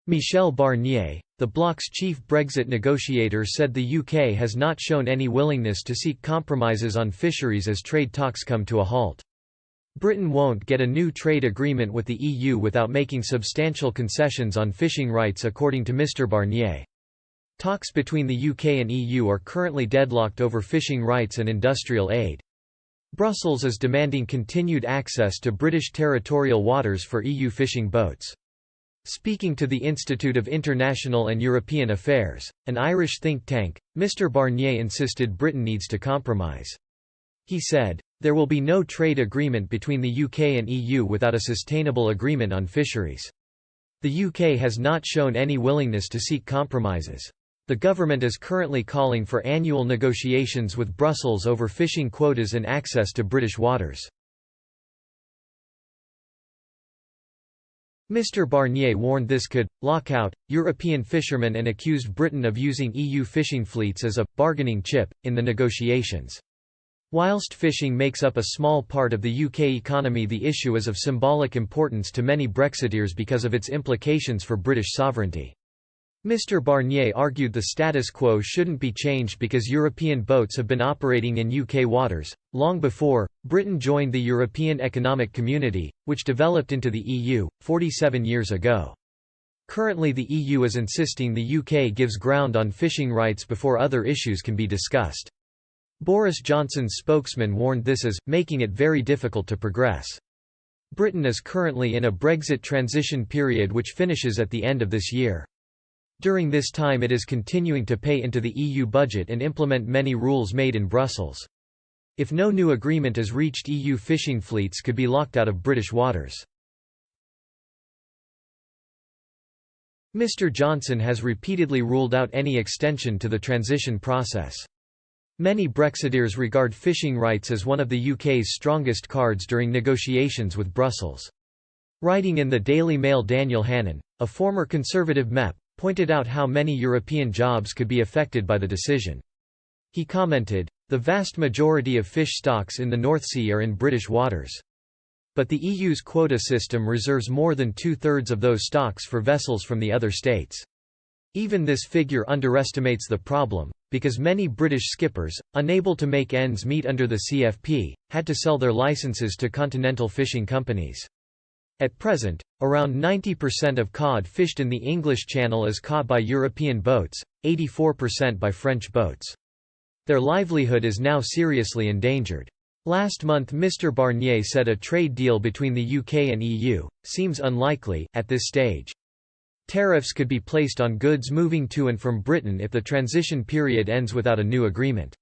Michel Barnier, the bloc's chief Brexit negotiator, said the UK has not shown any willingness to seek compromises on fisheries as trade talks come to a halt. Britain won't get a new trade agreement with the EU without making substantial concessions on fishing rights, according to Mr Barnier. Talks between the UK and EU are currently deadlocked over fishing rights and industrial aid. Brussels is demanding continued access to British territorial waters for EU fishing boats. Speaking to the Institute of International and European Affairs, an Irish think tank, Mr Barnier insisted Britain needs to compromise. He said, "There will be no trade agreement between the UK and EU without a sustainable agreement on fisheries. The UK has not shown any willingness to seek compromises. The government is currently calling for annual negotiations with Brussels over fishing quotas and access to British waters." Mr Barnier warned this could lock out European fishermen and accused Britain of using EU fishing fleets as a bargaining chip in the negotiations. Whilst fishing makes up a small part of the UK economy, the issue is of symbolic importance to many Brexiteers because of its implications for British sovereignty. Mr Barnier argued the status quo shouldn't be changed because European boats have been operating in UK waters long before Britain joined the European Economic Community, which developed into the EU 47 years ago. Currently, the EU is insisting the UK gives ground on fishing rights before other issues can be discussed. Boris Johnson's spokesman warned this is making it very difficult to progress. Britain is currently in a Brexit transition period which finishes at the end of this year. During this time it is continuing to pay into the EU budget and implement many rules made in Brussels. If no new agreement is reached, EU fishing fleets could be locked out of British waters. Mr Johnson has repeatedly ruled out any extension to the transition process. Many Brexiteers regard fishing rights as one of the UK's strongest cards during negotiations with Brussels. Writing in the Daily Mail, Daniel Hannan, a former Conservative MEP, pointed out how many European jobs could be affected by the decision. He commented, "The vast majority of fish stocks in the North Sea are in British waters. But the EU's quota system reserves more than two-thirds of those stocks for vessels from the other states. Even this figure underestimates the problem, because many British skippers, unable to make ends meet under the CFP, had to sell their licenses to continental fishing companies. At present, around 90% of cod fished in the English Channel is caught by European boats, 84% by French boats. Their livelihood is now seriously endangered." Last month Mr Barnier said a trade deal between the UK and EU seems unlikely at this stage. Tariffs could be placed on goods moving to and from Britain if the transition period ends without a new agreement.